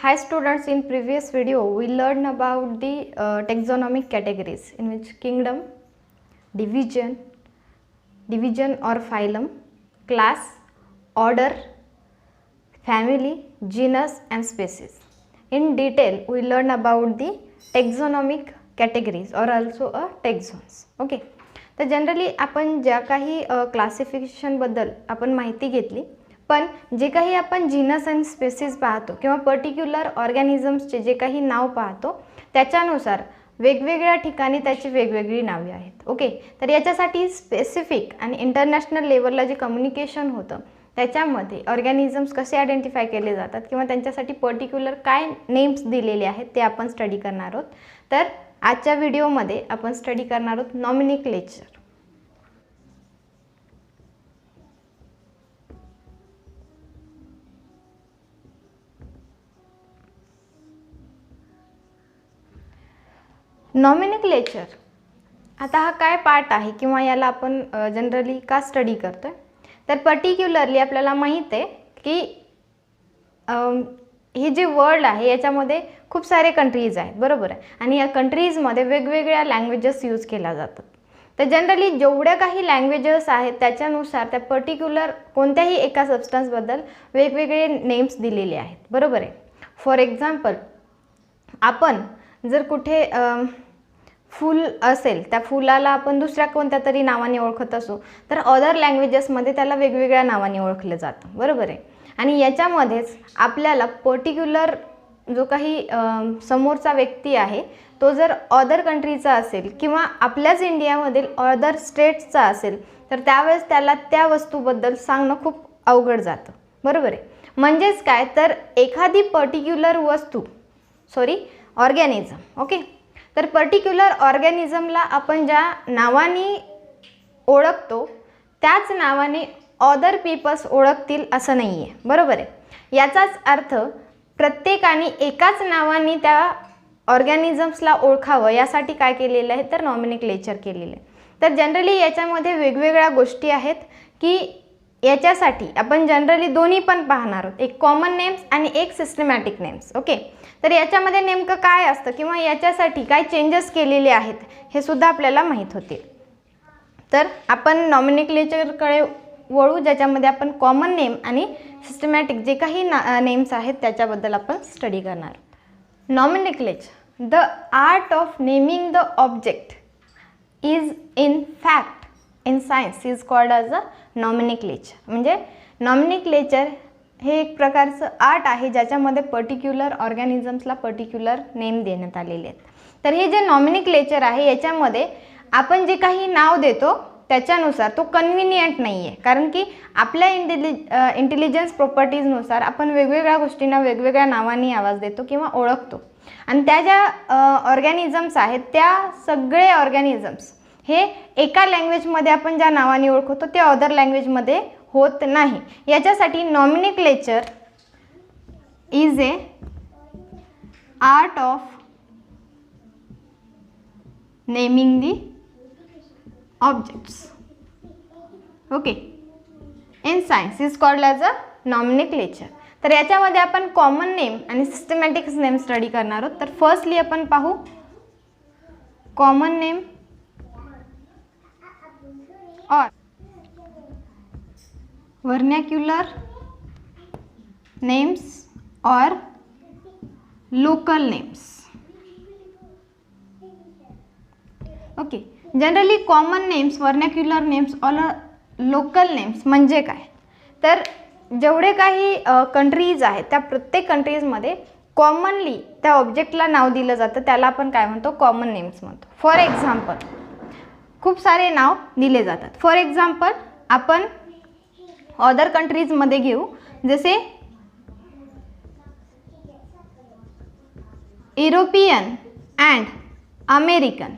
Hi students, in previous video we learned about the taxonomic categories in which kingdom, division or phylum, class, order, family, genus and species. In detail we learned about the taxonomic categories or also a taxons. Okay. तर generally आपण ज्या काही classification बद्दल आपण माहिती घेतली, पण जे काही आपण जीनस आणि स्पेसीज पाहतो किंवा पर्टिक्युलर ऑर्गॅनिझम्सचे जे काही नाव पाहतो त्याच्यानुसार वेगवेगळ्या ठिकाणी त्याची वेगवेगळी नावे आहेत. ओके. तर याच्यासाठी स्पेसिफिक आणि इंटरनॅशनल लेवलला जे कम्युनिकेशन होतं त्याच्यामध्ये ऑर्गॅनिझम्स कसे आयडेंटिफाय केले जातात किंवा त्यांच्यासाठी पर्टिक्युलर काय नेम्स दिलेले आहेत ते आपण स्टडी करणार आहोत. तर आजच्या व्हिडिओमध्ये आपण स्टडी करणार आहोत नॉमिनिक्लेचर. नॉमिनिक्लेचर आता हा काय पार्ट आहे किंवा याला आपण जनरली का स्टडी करतोय, तर पर्टिक्युलरली आपल्याला माहित आहे की हे जे वर्ल्ड आहे याच्यामध्ये खूप सारे कंट्रीज आहेत, बरोबर आहे, आणि या कंट्रीजमध्ये वेगवेगळ्या लँग्वेजेस यूज केल्या जातात. तर जनरली जेवढ्या काही लँग्वेजेस आहेत त्याच्यानुसार त्या पर्टिक्युलर कोणत्याही एका सबस्टन्सबद्दल वेगवेगळे नेम्स दिलेले आहेत, बरोबर आहे. फॉर एक्झाम्पल आपण जर कुठे फूल असेल त्या फुलाला आपण दुसऱ्या कोणत्या तरी नावाने ओळखत असू तर अदर लँग्वेजेसमध्ये त्याला वेगवेगळ्या नावाने ओळखलं जातं, बरोबर आहे. आणि याच्यामध्येच आपल्याला पर्टिक्युलर जो काही समोरचा व्यक्ती आहे तो जर अदर कंट्रीचा असेल किंवा आपल्याच इंडियामधील अदर स्टेट्सचा असेल तर त्यावेळेस त्याला त्या वस्तूबद्दल सांगणं खूप अवघड जातं, बरोबर आहे. म्हणजेच काय, तर एखादी पर्टिक्युलर ऑर्गॅनिझम, ओके, तर पर्टिक्युलर ऑर्गॅनिझमला आपण ज्या नावाने ओळखतो त्याच नावाने अदर पीपल्स ओळखतील असं नाही आहे, बरोबर आहे. याचाच अर्थ प्रत्येकाने एकाच नावाने त्या ऑर्गॅनिझम्सला ओळखावं यासाठी काय केलेलं आहे, तर नॉमिनिक्लेचर केलेलं आहे. तर जनरली याच्यामध्ये वेगवेगळ्या गोष्टी आहेत की याच्यासाठी आपण जनरली दोन्ही पण पाहणार आहोत, एक कॉमन नेम्स आणि एक सिस्टमॅटिक नेम्स. ओके. तर याच्यामध्ये नेमकं काय असतं किंवा याच्यासाठी काय चेंजेस केलेले आहेत हे सुद्धा आपल्याला माहीत होते. तर आपण नॉमिनिक्लेचरकडे वळू, ज्याच्यामध्ये आपण कॉमन नेम आणि सिस्टमॅटिक जे काही नेम्स आहेत त्याच्याबद्दल आपण स्टडी करणार. Nomenclature, the art of naming the object is in fact in science is called as a nomenclature. म्हणजे नॉमिनिक्लेचर हे एक प्रकारचं आर्ट आहे ज्याच्यामध्ये पर्टिक्युलर ऑर्गॅनिझम्सला पर्टिक्युलर नेम देण्यात आलेले आहेत. तर हे जे नॉमिनिक्लेचर आहे याच्यामध्ये आपण जे काही नाव देतो त्याच्यानुसार तो कन्व्हिनियंट नाही आहे, कारण की आपल्या इंटेलिजन्स प्रॉपर्टीजनुसार आपण वेगवेगळ्या गोष्टींना वेगवेगळ्या नावाने आवाज देतो किंवा ओळखतो. आणि त्या ज्या ऑर्गॅनिझम्स आहेत त्या सगळे ऑर्गॅनिझम्स हे एका लँग्वेजमध्ये आपण ज्या नावाने ओळखतो ते अदर लँग्वेजमध्ये होत नाही. याच्यासाठी nomenclature is a art of naming the objects. Okay. In science is called as a nomenclature. तर याच्यामध्ये आपण कॉमन नेम आणि सिस्टमॅटिक नेम स्टडी करणार आहोत. तर फर्स्टली आपण पाहू कॉमन नेम और वर्नॅक्युलर नेम्स और local names. Okay. Generally common names, vernacular names और लोकल नेम्स म्हणजे काय, तर जेवढे काही कंट्रीज आहेत त्या प्रत्येक कंट्रीजमध्ये कॉमनली त्या ऑब्जेक्टला नाव दिलं जातं त्याला आपण काय म्हणतो, कॉमन नेम्स म्हणतो. फॉर एक्झाम्पल खूप सारे नाव दिले जातात. फॉर एक्झाम्पल आपण अदर कंट्रीजमध्ये घेऊ, जसे European and American.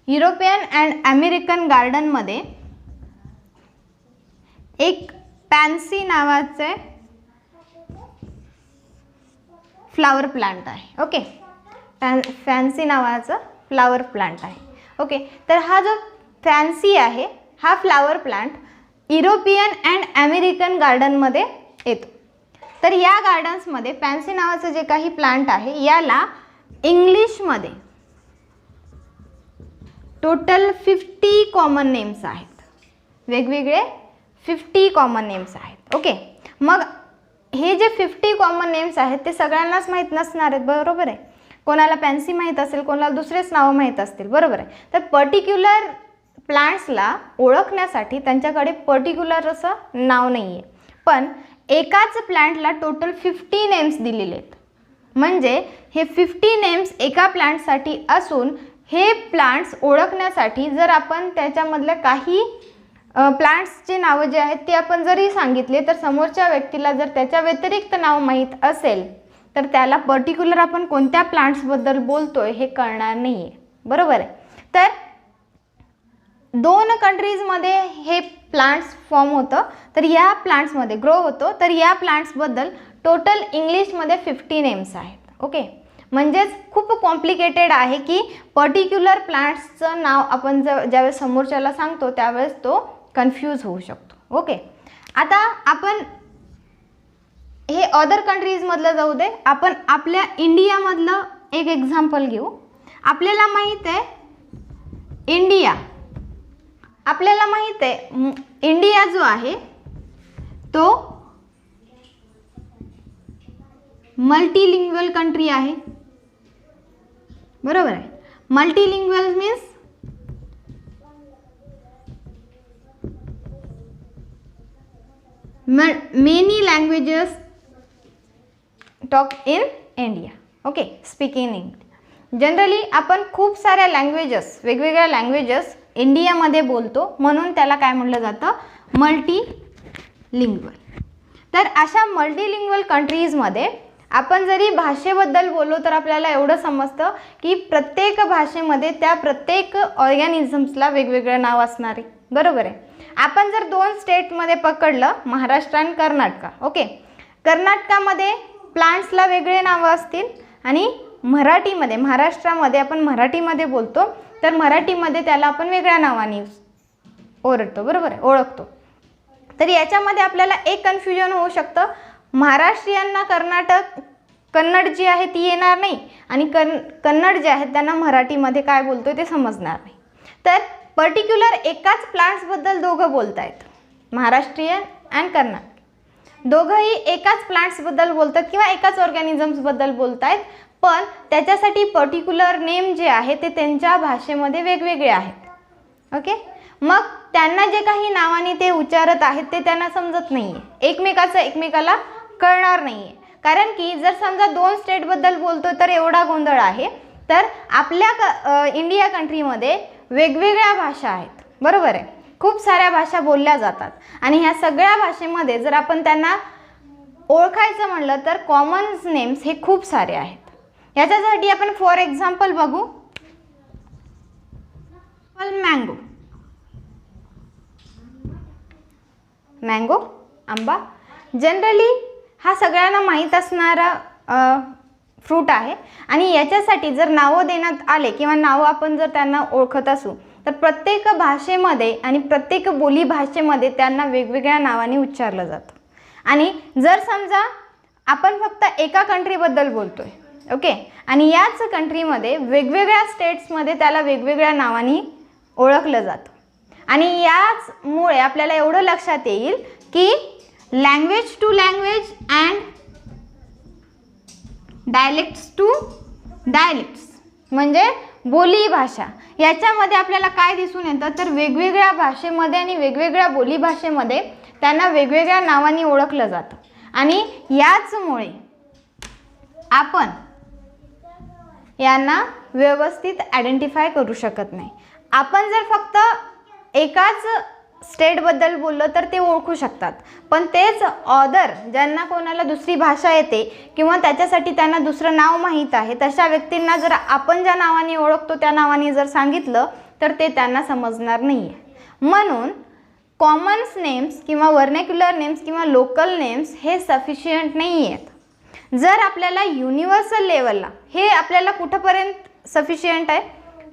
European and American गार्डनमध्ये एक पॅन्सी नावाचे फ्लावर प्लांट आहे. ओके. फॅन्सी नावाचं फ्लावर प्लांट आहे. ओके. तर हा जो फॅन्सी आहे हा flower plant European and American गार्डनमध्ये येतो. तर या गार्डन्समध्ये पॅन्सी नावाचं जे काही प्लांट आहे याला इंग्लिशमध्ये टोटल 50 कॉमन नेम्स आहेत, वेगवेगळे 50 कॉमन नेम्स आहेत. ओके, मग हे जे 50 कॉमन नेम्स आहेत ते सगळ्यांनाच माहीत नसणार आहेत, बरोबर आहे. कोणाला पॅन्सी माहीत असेल, कोणाला दुसरेच नावं माहीत असतील, बरोबर आहे. तर पर्टिक्युलर प्लांट्सला ओळखण्यासाठी त्यांच्याकडे पर्टिक्युलर असं नाव नाही आहे, पण एकाच प्लांटला टोटल 50 नेम्स दिलेले आहेत. म्हणजे हे 50 नेम्स एका प्लांटसाठी असून हे प्लांट्स ओळखण्यासाठी जर आपण त्याच्यामधल्या काही प्लांट्सचे नावं जे आहेत ते आपण जरी सांगितले तर समोरच्या व्यक्तीला जर त्याच्या व्यतिरिक्त नाव माहीत असेल तर त्याला पर्टिक्युलर आपण कोणत्या प्लांट्सबद्दल बोलतोय हे कळणार नाही आहे, बरोबर आहे. तर 2 कंट्रीजमध्ये हे प्लांट्स फॉर्म होतं, तर या प्लांट्समध्ये ग्रो होतो. तर या प्लांट्सबद्दल टोटल इंग्लिशमध्ये 50 नेम्स आहेत. ओके, म्हणजेच खूप कॉम्प्लिकेटेड आहे की पर्टिक्युलर प्लांट्सचं नाव आपण ज्यावेळेस समोरच्याला सांगतो त्यावेळेस तो कन्फ्यूज होऊ शकतो. ओके, आता आपण हे अदर कंट्रीजमधलं जाऊ दे, आपण आपल्या इंडियामधलं एक एक्झाम्पल घेऊ. आपल्याला माहीत आहे इंडिया, आपल्याला माहीत आहे इंडिया जो आहे तो मल्टीलिंग्वल कंट्री आहे, बरोबर आहे. Multilingual means many languages talk in India. Okay, speak in English. Generally आपण खूप साऱ्या लँग्वेजेस, वेगवेगळ्या लँग्वेजेस इंडियामध्ये बोलतो, म्हणून त्याला काय म्हटलं जातं, मल्टीलिंग्वल. तर अशा मल्टीलिंग्वल कंट्रीजमध्ये आपण जरी भाषेबद्दल बोललो तर आपल्याला एवढं समजतं की प्रत्येक भाषेमध्ये त्या प्रत्येक ऑर्गॅनिझम्सला वेगवेगळं नाव असणार आहे, बरोबर आहे. आपण जर 2 स्टेटमध्ये पकडलं, महाराष्ट्र आणि कर्नाटका. ओके, कर्नाटकामध्ये प्लांट्सला वेगळे नावं असतील आणि मराठीमध्ये, महाराष्ट्रामध्ये आपण मराठीमध्ये बोलतो तर मराठीमध्ये त्याला आपण वेगळ्या नावाने ओळखतो, बरोबर आहे, ओळखतो. तर याच्यामध्ये आपल्याला एक कन्फ्युजन होऊ शकतं, महाराष्ट्रीयांना कन्नड जी आहे ती येणार नाही आणि कन्नड जे आहेत त्यांना मराठीमध्ये काय बोलतोय ते समजणार नाही. तर पर्टिक्युलर एकाच प्लांट्सबद्दल दोघं बोलत आहेत, महाराष्ट्रीयन अँड कर्नाटक, दोघंही एकाच प्लांट्सबद्दल बोलतात किंवा एकाच ऑर्गॅनिझम्सबद्दल बोलत आहेत, पण त्याच्यासाठी पर्टिक्युलर नेम जे आहे ते त्यांच्या भाषेमध्ये वेगवेगळे आहेत. ओके, मग त्यांना जे काही नावाने ते उच्चारत आहेत ते त्यांना समजत नाही आहे, एकमेकाचं एकमेकाला कळणार नाही आहे. कारण की जर समजा 2 स्टेटबद्दल बोलतो तर एवढा गोंधळ आहे, तर आपल्या इंडिया कंट्रीमध्ये वेगवेगळ्या भाषा आहेत, बरोबर आहे, खूप साऱ्या भाषा बोलल्या जातात आणि ह्या सगळ्या भाषेमध्ये जर आपण त्यांना ओळखायचं म्हणलं तर कॉमन नेम्स हे खूप सारे आहेत. याच्यासाठी आपण फॉर एक्झाम्पल बघू, मँगो, मँगो आंबा जनरली हा सगळ्यांना माहीत असणारा फ्रूट आहे आणि याच्यासाठी जर नावं देण्यात आले किंवा नावं आपण जर त्यांना ओळखत असू तर प्रत्येक भाषेमध्ये आणि प्रत्येक बोली भाषेमध्ये त्यांना वेगवेगळ्या नावाने उच्चारलं जातं. आणि जर समजा आपण फक्त एका कंट्रीबद्दल बोलतोय, ओके, आणि याच कंट्रीमध्ये वेगवेगळ्या स्टेट्समध्ये त्याला वेगवेगळ्या नावाने ओळखलं जातं आणि याचमुळे आपल्याला एवढं लक्षात येईल की language to language and dialects to dialects म्हणजे बोली भाषा, याच्यामध्ये आपल्याला काय दिसून येतं तर वेगवेगळ्या भाषेमध्ये आणि वेगवेगळ्या बोली भाषेमध्ये त्यांना वेगवेगळ्या नावाने ओळखलं जातं आणि याचमुळे आपण यांना व्यवस्थित आयडेंटिफाय करू शकत नाही. आपण जर फक्त एकाच स्टेटबद्दल बोललो तर ते ओळखू शकतात, पण तेच अदर ज्यांना कोणाला दुसरी भाषा येते किंवा त्याच्यासाठी त्यांना दुसरं नाव माहीत आहे तशा व्यक्तींना जर आपण ज्या नावाने ओळखतो त्या नावाने जर सांगितलं तर ते त्यांना समजणार नाही आहे. म्हणून कॉमन्स नेम्स किंवा वर्नेक्युलर नेम्स किंवा लोकल नेम्स हे सफिशियंट नाही आहेत. जर आपल्याला युनिव्हर्सल लेवलला हे आपल्याला कुठंपर्यंत सफिशियंट आहे,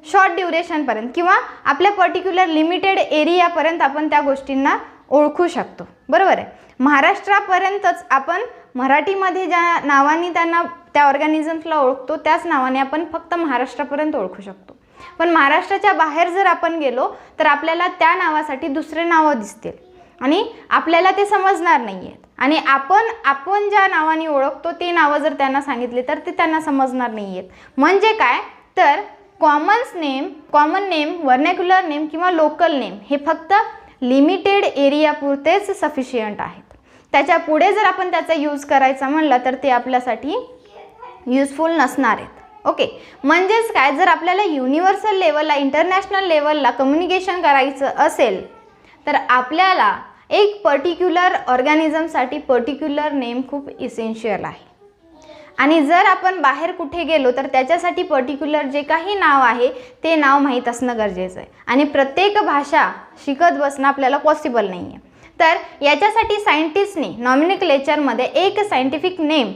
शॉर्ट ड्युरेशनपर्यंत किंवा आपल्या पर्टिक्युलर लिमिटेड एरियापर्यंत आपण त्या गोष्टींना ओळखू शकतो, बरोबर आहे. महाराष्ट्रापर्यंतच आपण मराठीमध्ये ज्या नावाने त्यांना त्या ऑर्गॅनिझम्सला ओळखतो त्याच नावाने आपण फक्त महाराष्ट्रापर्यंत ओळखू शकतो. पण महाराष्ट्राच्या बाहेर जर आपण गेलो तर आपल्याला त्या नावासाठी दुसरे नावं दिसतील आणि आपल्याला ते समजणार नाही आहेत. आणि आपण ज्या नावाने ओळखतो ते नावं जर त्यांना सांगितले तर ते त्यांना समजणार नाही आहेत. म्हणजे काय तर कॉमन नेम, व्हर्नॅक्युलर नेम किंवा लोकल नेम हे फक्त लिमिटेड एरियापुरतेच सफिशियंट आहेत. त्याच्या पुढे जर आपण त्याचा यूज करायचा म्हणलं तर ते आपल्यासाठी युजफुल नसणार आहेत. ओके, म्हणजेच काय, जर आपल्याला युनिव्हर्सल लेवलला, इंटरनॅशनल लेवलला कम्युनिकेशन करायचं असेल तर आपल्याला एक पर्टिक्युलर ऑर्गॅनिझमसाठी पर्टिक्युलर नेम खूप इसेन्शियल आहे. आणि जर आपण बाहेर कुठे गेलो तर त्याच्यासाठी पर्टिक्युलर जे काही नाव आहे ते नाव माहीत असणं गरजेचं आहे. आणि प्रत्येक भाषा शिकत बसणं आपल्याला पॉसिबल नाही आहे. तर याच्यासाठी सायंटिस्टने नॉमेनक्लेचरमध्ये एक सायंटिफिक नेम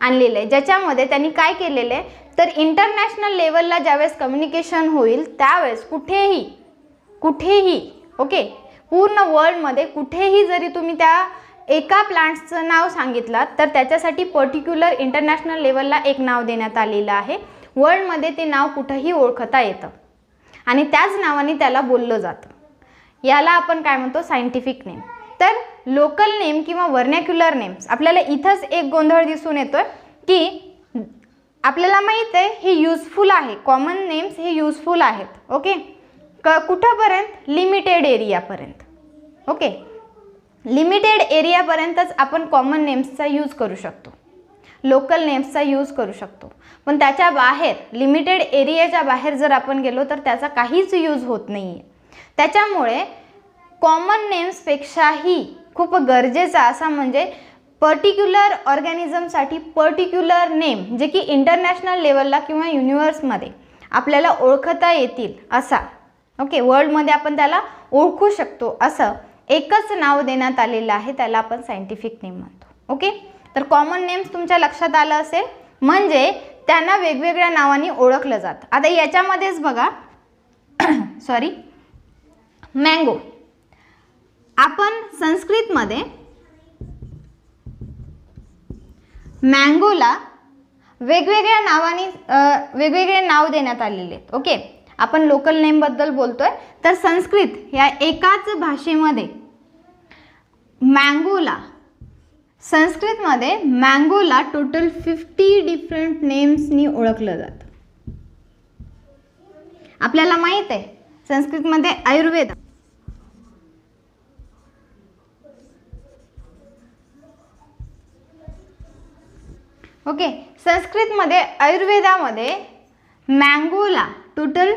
आणलेलं आहे, ज्याच्यामध्ये त्यांनी काय केलेलं आहे तर इंटरनॅशनल लेवलला ज्यावेळेस कम्युनिकेशन होईल त्यावेळेस कुठेही ओके, पूर्ण वर्ल्डमध्ये कुठेही जरी तुम्ही त्या एका प्लांट्सचं नाव सांगितलं तर त्याच्यासाठी पर्टिक्युलर इंटरनॅशनल लेवलला एक नाव देण्यात आलेलं आहे. वर्ल्डमध्ये ते नाव कुठंही ओळखता येतं आणि त्याच नावाने त्याला बोललं जातं. याला आपण काय म्हणतो, सायंटिफिक नेम. तर लोकल नेम किंवा व्हर्नॅक्युलर नेम्स, आपल्याला इथंच एक गोंधळ दिसून येतोय की आपल्याला माहीत आहे हे युजफुल आहे, कॉमन नेम्स हे युजफुल आहेत. ओके, कुठंपर्यंत, लिमिटेड एरियापर्यंत. ओके, लिमिटेड एरियापर्यंतच आपण कॉमन नेम्सचा यूज करू शकतो, लोकल नेम्सचा यूज करू शकतो. पण त्याच्या बाहेर, लिमिटेड एरियाच्या बाहेर जर आपण गेलो तर त्याचा काहीच यूज होत नाही आहे. त्याच्यामुळे कॉमन नेम्सपेक्षाही खूप गरजेचा असा म्हणजे पर्टिक्युलर ऑर्गॅनिझमसाठी पर्टिक्युलर नेम, जे की इंटरनॅशनल लेवलला किंवा युनिव्हर्समध्ये आपल्याला ओळखता येतील असा, ओके, वर्ल्डमध्ये आपण त्याला ओळखू शकतो असं एकच नाव देण्यात आलेलं आहे, त्याला आपण सायंटिफिक नेम म्हणतो. ओके, तर कॉमन नेम्स तुमच्या लक्षात आलं असेल, म्हणजे त्यांना वेगवेगळ्या नावाने ओळखलं जातं. आता याच्यामध्येच बघा मँगो, आपण संस्कृतमध्ये मँगोला वेगवेगळ्या नावाने वेगवेगळे नाव देण्यात आलेले आहेत. ओके, आपण लोकल नेमबद्दल बोलतोय तर संस्कृत या एकाच भाषेमध्ये संस्कृतमध्ये मँगोला टोटल 50 डिफरंट नेम्सनी ओळखलं जातं. आपल्याला माहीत आहे संस्कृतमध्ये आयुर्वेद, ओके, संस्कृतमध्ये आयुर्वेदामध्ये मँगोला टोटल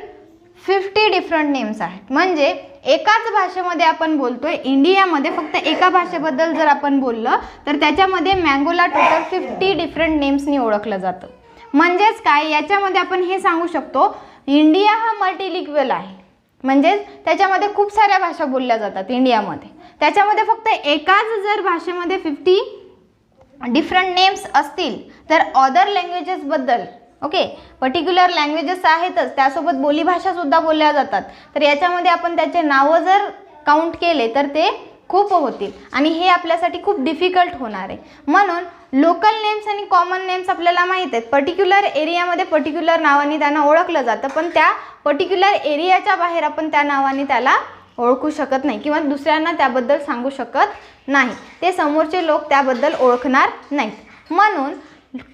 50 डिफरंट नेम्स आहेत. म्हणजे एकाच भाषेमध्ये आपण बोलतोय, इंडियामध्ये फक्त एका भाषेबद्दल जर आपण बोललं तर त्याच्यामध्ये मँगोला टोटल 50 डिफरंट नेम्सनी ओळखलं जातं. म्हणजेच काय, याच्यामध्ये आपण हे सांगू शकतो इंडिया हा मल्टीलिंग्वल आहे, म्हणजेच त्याच्यामध्ये खूप साऱ्या भाषा बोलल्या जातात इंडियामध्ये. त्याच्यामध्ये फक्त एकाच जर भाषेमध्ये 50 डिफरंट नेम्स असतील तर अदर लँग्वेजेसबद्दल, ओके, पर्टिक्युलर लँग्वेजेस आहेतच, त्यासोबत बोलीभाषासुद्धा बोलल्या जातात. तर याच्यामध्ये आपण त्याचे नावं जर काउंट केले तर ते खूप होतील आणि हे आपल्यासाठी खूप डिफिकल्ट होणार आहे. म्हणून लोकल नेम्स आणि कॉमन नेम्स आपल्याला माहीत आहेत, पर्टिक्युलर एरियामध्ये पर्टिक्युलर नावाने त्यांना ओळखलं जातं, पण त्या पर्टिक्युलर एरियाच्या बाहेर आपण त्या नावाने त्याला ओळखू शकत नाही किंवा दुसऱ्यांना त्याबद्दल सांगू शकत नाही, ते समोरचे लोक त्याबद्दल ओळखणार नाहीत. म्हणून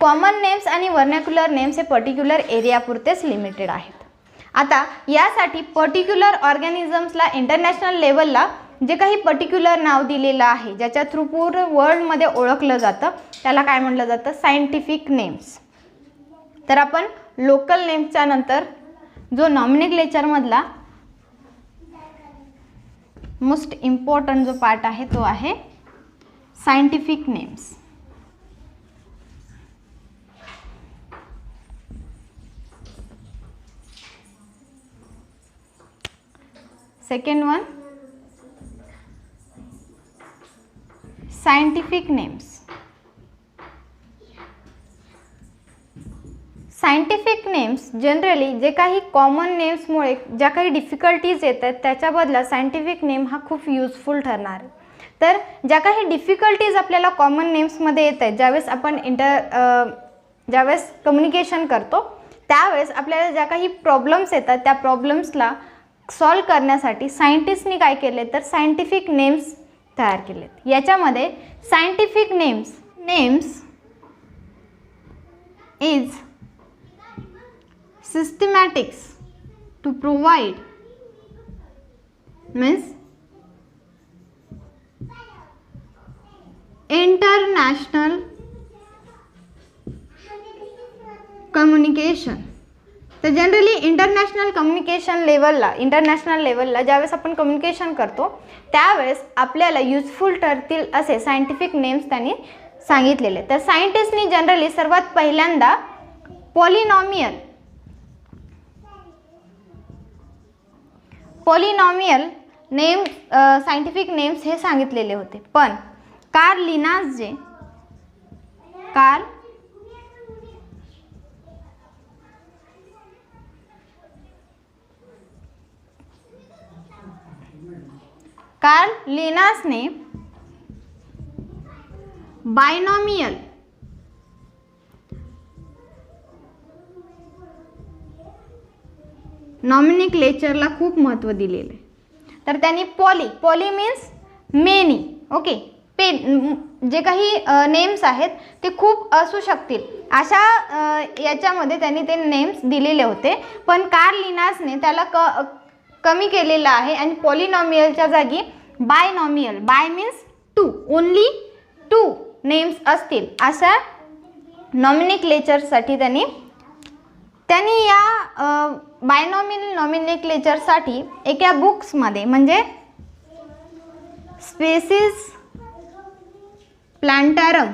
कॉमन नेम्स आणि व्हर्नॅक्युलर नेम्स हे पर्टिक्युलर एरियापुरतेच लिमिटेड आहेत. आता यासाठी पर्टिक्युलर ऑर्गॅनिझम्सला इंटरनॅशनल लेवलला जे काही पर्टिक्युलर नाव दिलेलं आहे, ज्याच्या थ्रू पूर्ण वर्ल्डमध्ये ओळखलं जातं, त्याला काय म्हटलं जातं, सायंटिफिक नेम्स. तर आपण लोकल नेम्सच्या नंतर जो नॉमेनक्लेचरमधला मोस्ट इम्पॉर्टंट जो पार्ट आहे तो आहे scientific names. Second one, scientific names. Scientific names generally जे काही कॉमन नेम्समुळे ज्या काही डिफिकल्टीज येतात त्याच्या बदला सायंटिफिक नेम हा खूप युजफुल ठरणार आहे. तर ज्या काही डिफिकल्टीज आपल्याला कॉमन नेम्समध्ये येत आहेत, ज्यावेळेस कम्युनिकेशन करतो त्यावेळेस आपल्याला ज्या काही प्रॉब्लेम्स येतात त्या प्रॉब्लेम्सला सॉल्व करण्यासाठी सायंटिस्टनी काय केले तर सायंटिफिक नेम्स तयार केलेत. याच्यामध्ये scientific names is systematics to provide means international communication. तर जनरली इंटरनॅशनल लेवलला ज्यावेळेस आपण कम्युनिकेशन करतो त्यावेळेस आपल्याला युजफुल ठरतील असे सायंटिफिक नेम्स त्यांनी सांगितलेले. तर सायंटिस्टनी जनरली सर्वात पहिल्यांदा पॉलिनॉमियल नेम सायंटिफिक नेम्स हे सांगितलेले होते. पण कार्ल लिनासने बायनॉमियल नॉमिनिक्लेचरला खूप महत्त्व दिलेले. तर त्यांनी पॉली मीन्स मेनी. ओके, जे काही नेम्स आहेत ते खूप असू शकतील अशा याच्यामध्ये त्यांनी ते नेम्स दिलेले होते. पण कार्ल लिनासने त्याला कमी केलेलं आहे आणि पॉलिनॉमियलच्या जागी binomial, by means two, only two names असतील अशा नॉमिनिक्लेचरसाठी त्यांनी या बायनॉमियल नॉमिनिक्लेचरसाठी एका बुक्समध्ये म्हणजे स्पेसिस प्लांटारम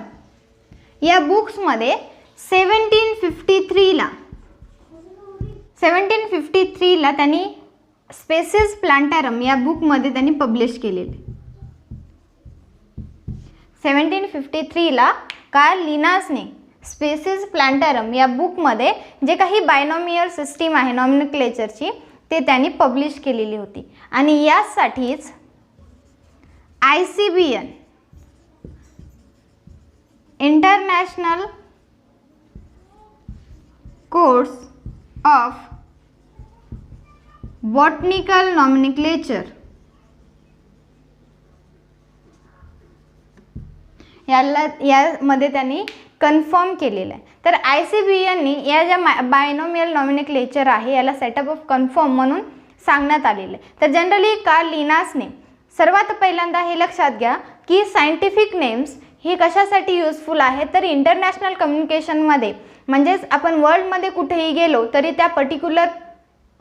या बुक्समध्ये 1753ला त्यांनी स्पेसिस प्लांटारम या बुकमध्ये त्यांनी पब्लिश केलेले. 1753ला कार्ल लिनासने स्पेसिस प्लांटारम या बुकमध्ये जे काही बायनॉमियल सिस्टीम आहे नॉमिनिक्लेचरची ते त्यांनी पब्लिश केलेली होती. आणि यासाठीच ICBN international codes of botanical nomenclature यामध्ये त्यांनी कन्फर्म केलेलं आहे. तर ICBNनी या ज्या बायनॉमियल नॉमिनिक्लेचर आहे याला सेटअप ऑफ कन्फर्म म्हणून सांगण्यात आलेलं आहे. तर जनरली कार्ल लिनासने सर्वात पहिल्यांदा हे लक्षात घ्या की सायंटिफिक नेम्स हे कशासाठी यूजफुल आहेत तर इंटरनॅशनल कम्युनिकेशनमध्ये, म्हणजेच आपण वर्ल्डमध्ये कुठेही गेलो तरी त्या पर्टिक्युलर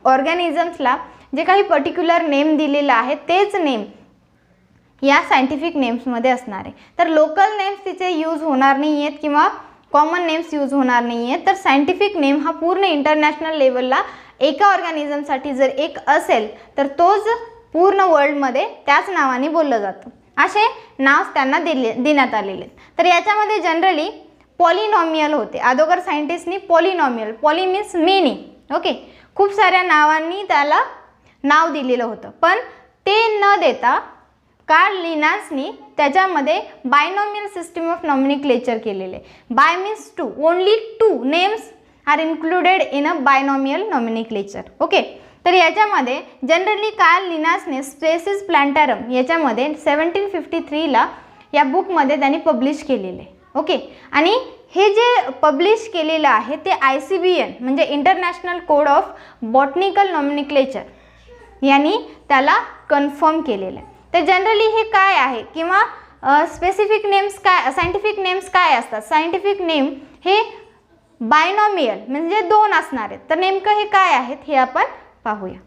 ऑर्गॅनिझम्सला जे काही पर्टिक्युलर नेम दिलेला आहे तेच नेम या सायंटिफिक नेम्समध्ये असणार आहे. तर लोकल नेम्स तिचे यूज होणार नाही आहेत किंवा कॉमन नेम्स यूज होणार नाही आहेत. तर सायंटिफिक नेम हा पूर्ण इंटरनॅशनल लेवलला एका ऑर्गॅनिझमसाठी जर एक असेल तर तोच पूर्ण वर्ल्डमध्ये त्याच नावाने बोललं जातं. असे नाव त्यांना देण्यात आलेले. तर याच्यामध्ये जनरली पॉलिनॉमियल होते. अगोदर सायंटिस्टनी polynomial, poly means many, okay, खूप साऱ्या नावांनी त्याला नाव दिलेलं होतं. पण ते न देता कार्ल लिनासनी त्याच्यामध्ये बायनॉमियल सिस्टीम ऑफ नॉमिनिक्लेचर केलेले. By means two, only two names are included in a binomial nomenclature. Okay, तर याच्यामध्ये जनरली कार्ल लिनासने स्पेसिस प्लांटारम याच्यामध्ये 1753ला या बुकमध्ये त्यांनी पब्लिश केलेले. ओके, आणि हे जे पब्लिश केलेलं आहे ते ICBN म्हणजे international code of botanical nomenclature यांनी त्याला कन्फर्म केलेलं आहे. तर जनरली हे काय आहे किंवा स्पेसिफिक नेम्स काय, सायंटिफिक नेम्स काय असतात. सायंटिफिक नेम हे बायनॉमियल म्हणजे दोन असणार आहेत. तर नेमकं हे काय आहेत हे आपण पाहूया.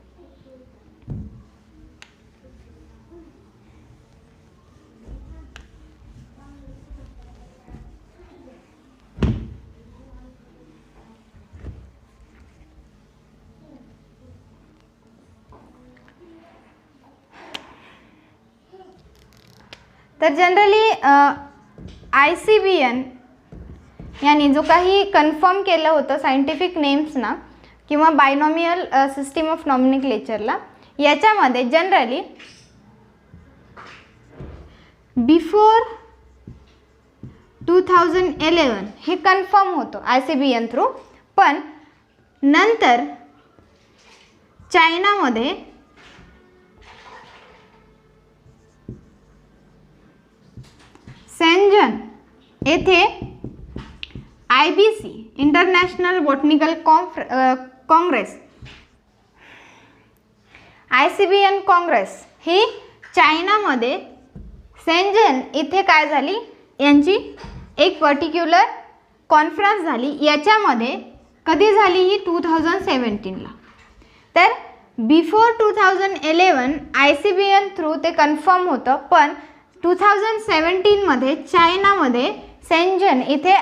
तर जनरली ICBN यांनी जो काही कन्फर्म केलं होतं सायंटिफिक नेम्सना किंवा बायनॉमियल सिस्टीम ऑफ नॉमिनिक्लेचरला, याच्यामध्ये जनरली बिफोर 2011 हे कन्फर्म होतं ICBN थ्रू, पण नंतर चायनामध्ये शेंझन येथे IBC international botanical congress ICBN congress ही चायनामध्ये शेंझन इथे काय झाली, यांची एक पर्टिक्युलर कॉन्फरन्स झाली. याच्यामध्ये कधी झाली ही 2017ला. तर बिफोर 2011 ICBN थ्रू ते कन्फर्म होतं, पण 2017मध्ये चायनामध्ये शेंझन इथे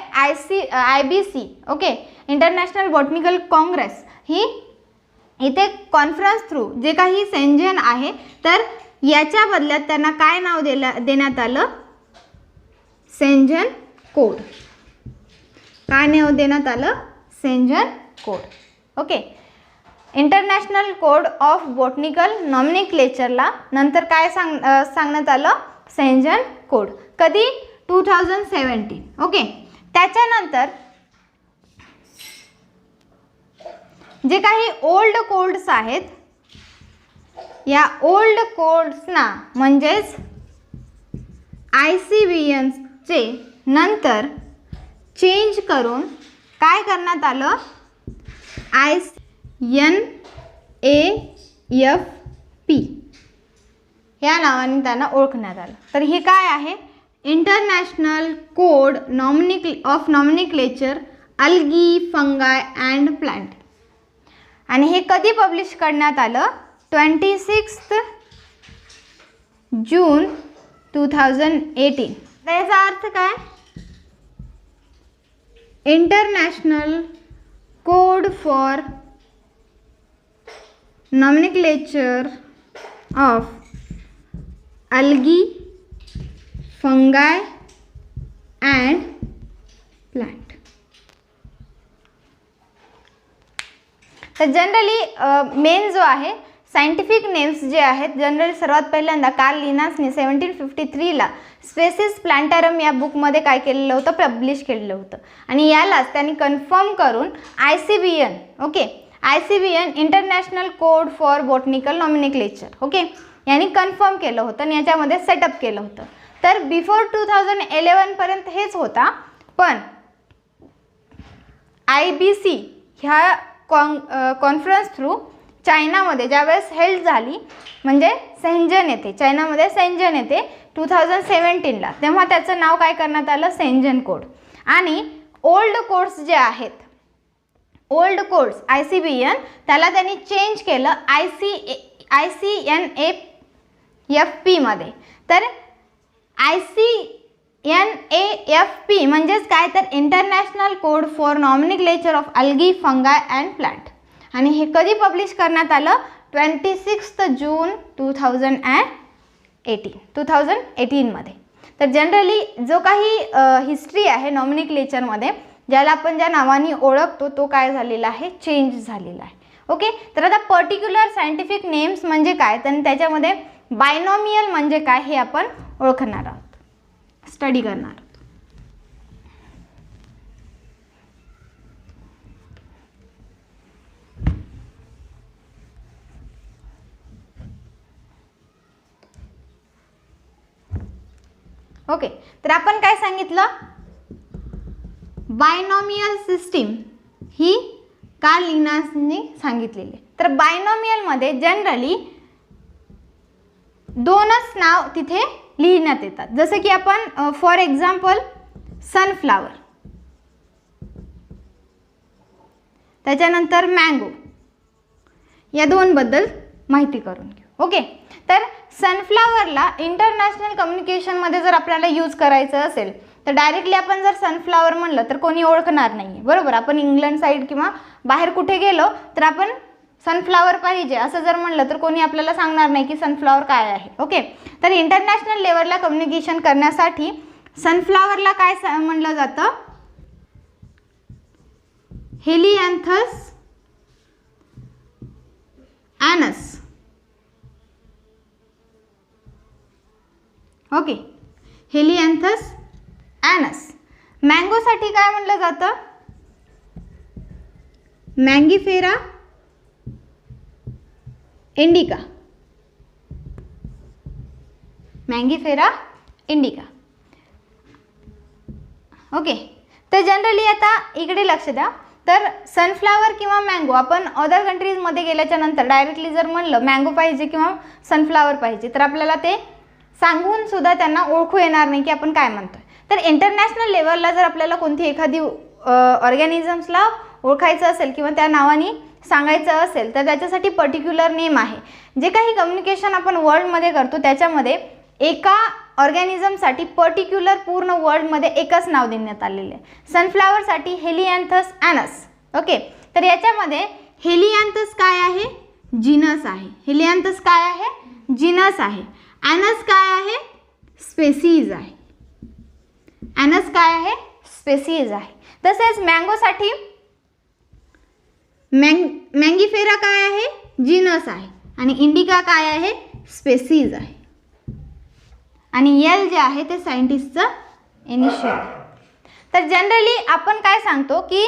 IBC okay international botanical congress ही इथे कॉन्फरन्स थ्रू जे काही शेंझन आहे, तर याच्या बदल्यात त्यांना काय नाव देण्यात आलं, शेंझन कोड. काय नाव देण्यात आलं, Shenzhen code. Okay, international code of botanical नॉमेनक्लेचरला नंतर काय सांगण्यात आलं, शेंझन कोड. कधी, 2017. ओके, त्याच्यानंतर जे काही ओल्ड कोड्स आहेत, या ओल्ड कोड्सना म्हणजेच ICBNचे नंतर चेंज करून काय करण्यात आलं, INAFP या नावाने त्यांना ओळखण्यात आलं. तर हे काय आहे, international code of nomenclature algae फंगाय and plant. आणि हे कधी पब्लिश करण्यात आलं, 26 जून 2018. त्याचा अर्थ काय, international code for nomenclature of algae फंगाय and plant. तर जनरली मेन जो आहे सायंटिफिक नेम्स जे आहेत, जनरली सर्वात पहिल्यांदा कार्ल लिनासने 1753ला स्पेसिस प्लांटारम या बुकमध्ये काय केलेलं होतं, पब्लिश केलेलं होतं. आणि यालाच त्यांनी कन्फर्म करून ICBN okay ICBN international code for botanical nomenclature okay यांनी कन्फर्म केलं होतं आणि याच्यामध्ये सेटअप केलं होतं. तर बिफोर 2011 पर्यंत हेच होता, पण IBC ह्या कॉन्फरन्स थ्रू चायनामध्ये ज्यावेळेस हेल्ड झाली, म्हणजे शेंझन येथे, चायनामध्ये शेंझन येथे 2017ला, तेव्हा त्याचं नाव काय करण्यात आलं, शेंझन कोड. आणि ओल्ड कोड्स जे आहेत, ओल्ड कोड्स ICBN त्याला त्यांनी चेंज केलं ICNAFP मध्ये. तर ICNAFP म्हणजेच काय, तर international code for nomenclature of algae फंगाय and plant. आणि हे कधी पब्लिश करण्यात आलं, 26 जून 2018 मध्ये. तर जनरली जो काही हिस्ट्री आहे नॉमेनक्लेचरमध्ये, ज्याला आपण ज्या नावाने ओळखतो, तो काय झालेला आहे, चेंज झालेला आहे. ओके, तर आता पर्टिक्युलर सायंटिफिक नेम्स म्हणजे काय, तर त्याच्यामध्ये बायनॉमियल म्हणजे काय हे आपण ओळखणार आहोत, स्टडी करणार आहोत. ओके, तर आपण काय सांगितलं, बायनॉमियल सिस्टीम ही कार्ल लिनासने सांगितलेली. तर बायनॉमियलमध्ये जनरली दोनच नाव तिथे लिहिण्यात येतात. जसं की आपण फॉर एक्झाम्पल सनफ्लावर, त्याच्यानंतर मँगो, या दोनबद्दल माहिती करून घेऊ. ओके, तर सनफ्लावरला इंटरनॅशनल कम्युनिकेशनमध्ये जर आपल्याला यूज करायचं असेल, तर डायरेक्टली आपण जर सनफ्लावर म्हणलं तर कोणी ओळखणार नाही आहे, बरोबर. आपण इंग्लंड साईड किंवा बाहेर कुठे गेलो तर आपण सनफ्लावर पाहिजे असं जर म्हणलं तर कोणी आपल्याला सांगणार नाही की सनफ्लावर काय आहे. ओके, तर इंटरनॅशनल लेवलला कम्युनिकेशन करण्यासाठी सनफ्लावरला काय म्हणलं जातं, Helianthus annuus. Okay, Helianthus annuus. मँगोसाठी काय म्हटलं जातं? Mangifera indica. Mangifera indica. Okay. तर जनरली आता इकडे लक्ष द्या. तर सनफ्लावर किंवा मँगो आपण अदर कंट्रीजमध्ये गेल्याच्या नंतर डायरेक्टली जर म्हणलं मँगो पाहिजे किंवा सनफ्लावर पाहिजे तर आपल्याला ते सांगून सुद्धा त्यांना ओळखू येणार नाही की आपण काय म्हणतोय. तर इंटरनॅशनल लेवलला जर आपल्याला कोणती एखादी ऑर्गॅनिझम्सला ओळखायचं असेल किंवा त्या नावाने सांगायचं असेल तर त्याच्यासाठी पर्टिक्युलर नेम आहे. जे काही कम्युनिकेशन आपण वर्ल्डमध्ये करतो त्याच्यामध्ये एका ऑर्गॅनिझमसाठी पर्टिक्युलर पूर्ण वर्ल्डमध्ये एकच नाव देण्यात आलेले आहे. सनफ्लावरसाठी हेलियांथस ॲनस. ओके. तर याच्यामध्ये हेलियांथस काय आहे? जीनस आहे. हेलियांथस काय आहे? जीनस आहे. ॲनस काय आहे? स्पेसीज आहे. ॲनस काय आहे? स्पेसीज आहे. तसेच मँगोसाठी मँगीफेरा काय आहे? जीनस आहे. आणि इंडिका काय आहे? स्पेसीज आहे. आणि एल जे आहे ते सायंटिस्टचं इनिशियल. तर जनरली आपण काय सांगतो की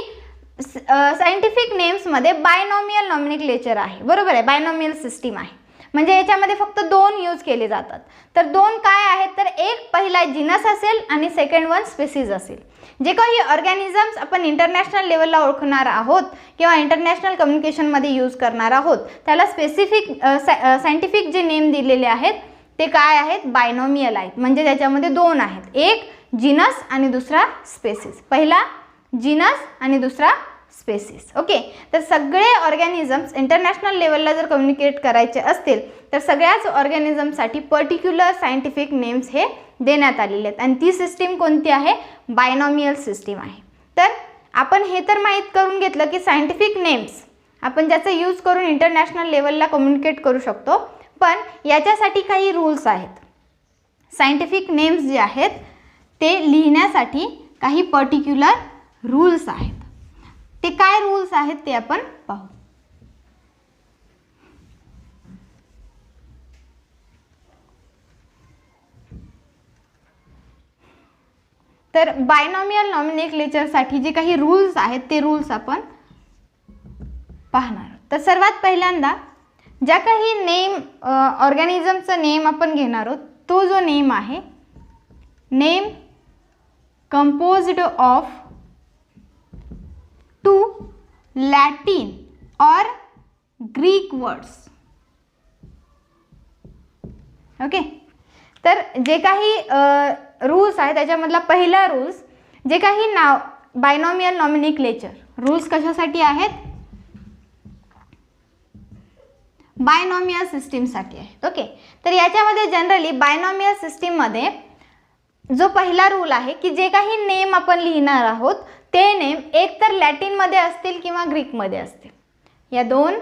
सायंटिफिक नेम्समध्ये बायनॉमियल नॉमिनक्लेचर आहे. बरोबर आहे. बायनॉमियल सिस्टीम आहे. म्हणजे याच्यामध्ये फक्त 2 यूज केले जातात. तर 2 काय आहेत? तर एक पहिला जीनस असेल आणि सेकंड वन स्पेसीज असेल. जे काही ऑर्गॅनिझम्स आपण इंटरनॅशनल लेवलला ओळखणार आहोत किंवा इंटरनॅशनल कम्युनिकेशनमध्ये यूज करणार आहोत त्याला स्पेसिफिक सायंटिफिक जे नेम दिलेले आहेत ते काय आहेत? बायनॉमियल आहेत. म्हणजे त्याच्यामध्ये 2 आहेत. एक जीनस आणि दुसरा स्पेसीस. पहिला जीनस आणि दुसरा स्पेसीस. ओके. तर सगळे ऑर्गॅनिझम्स इंटरनॅशनल लेवलला जर कम्युनिकेट करायचे असतील तर सगळ्याच ऑर्गॅनिझमसाठी पर्टिक्युलर सायंटिफिक नेम्स हे देण्यात आलेले आहेत. आणि ती सिस्टीम कोणती आहे? बायनॉमियल सिस्टीम आहे. तर आपण हे तर माहीत करून घेतलं की सायंटिफिक नेम्स आपण ज्याचा यूज करून इंटरनॅशनल लेवलला कम्युनिकेट करू शकतो. पण याच्यासाठी काही रूल्स आहेत. सायंटिफिक नेम्स जे आहेत ते लिहिण्यासाठी काही पर्टिक्युलर रूल्स आहेत. ते काय रूल्स आहेत ते आपण पाहू. तर बायनॉमियल नॉमिनक्लेचरसाठी जे काही रूल्स आहेत ते रूल्स आपण पाहणार. तर सर्वात पहिल्यांदा ज्या काही नेम ऑर्गॅनिझमचा नेम आपण घेणार आहोत तो जो नेम आहे नेम कंपोज्ड ऑफ 2 लॅटिन और ग्रीक वर्ड्स. ओके. तर जे काही रूल्स आहे त्याच्यामधला पहिला रूल्स जे काही नाव बायनॉमियल नॉमिनक्लेचर रूल्स कशासाठी आहेत? बायनॉमियल सिस्टीमसाठी आहेत. ओके. तर याच्यामध्ये जनरली बायनॉमियल सिस्टीममध्ये जो पहिला रूल आहे की जे काही नेम आपण लिहिणार आहोत ते नेम एक तर लॅटिनमध्ये असतील किंवा ग्रीकमध्ये असतील. या 2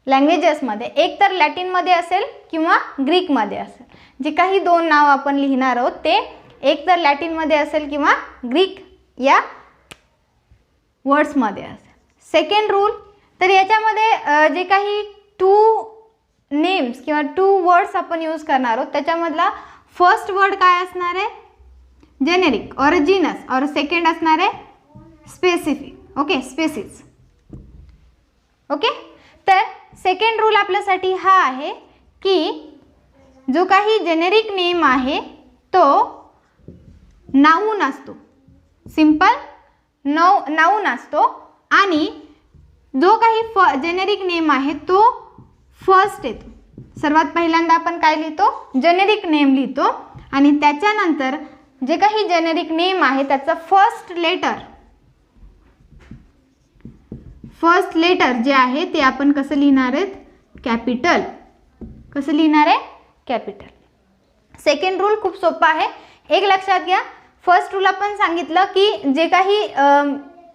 लँग्वेजेसमध्ये एक तर लॅटिनमध्ये असेल किंवा ग्रीकमध्ये असेल. जे काही 2 नाव आपण लिहिणार आहोत ते एक तर लॅटिनमध्ये असेल किंवा ग्रीक या वर्ड्समध्ये असेल. सेकंड रूल तर याच्यामध्ये जे काही 2 नेम्स किंवा 2 वर्ड्स आपण यूज करणार आहोत त्याच्यामधला फर्स्ट वर्ड काय असणार आहे? जेनेरिक और जीनस और सेकंड असणार आहे स्पेसिफिक. ओके. स्पेसिस. ओके. तर सेकंड रूल आपल्यासाठी हा आहे की जो काही जेनेरिक नेम आहे तो नाऊन असतो. सिंपल नाऊन असतो. आणि जो काही जेनेरिक नेम आहे तो फर्स्ट येतो. सर्वात पहिल्यांदा आपण काय लिहितो? जेनेरिक नेम लिहितो. आणि त्याच्यानंतर जे काही जेनेरिक नेम आहे त्याचं फर्स्ट लेटर जे आहे ते आपण कसं लिहिणार आहेत? कॅपिटल. कसं लिहिणार आहे? कॅपिटल. सेकंड रूल खूप सोपा आहे. एक लक्षात घ्या. फर्स्ट रूल आपण सांगितलं की जे काही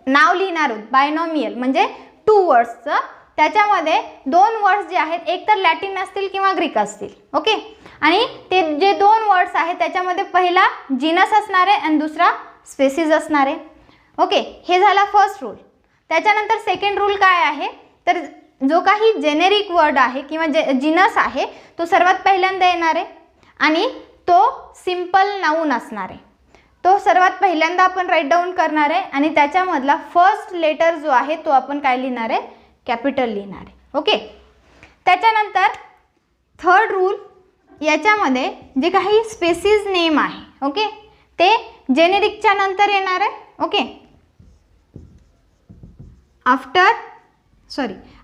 नाव लिहिणार आहोत बायनॉमियल म्हणजे 2 वर्ड्सचं त्याच्यामध्ये 2 वर्ड्स जे आहेत एक तर लॅटिन असतील किंवा ग्रीक असतील. ओके. आणि ते जे 2 वर्ड्स आहेत त्याच्यामध्ये पहिला जीनस असणार आहे आणि दुसरा स्पेसीज असणार आहे. ओके. हे झाला फर्स्ट रूल. त्याच्यानंतर सेकंड रूल काय आहे? तर जो काही जेनेरिक वर्ड आहे किंवा जीनस आहे तो सर्वात पहिल्यांदा येणार आहे आणि तो सिंपल नाऊन असणार आहे. तो सर्वात पहिल्यांदा आपण राईट डाऊन करणार आहे आणि त्याच्यामधला फर्स्ट लेटर जो आहे तो आपण काय लिहिणार आहे, कॅपिटल लिहिणार आहे. ओके. त्याच्यानंतर थर्ड रूल, याच्यामध्ये जे काही स्पेसिस नेम आहे, ओके, ते जेनेरिकच्या नंतर येणार आहे. ओके.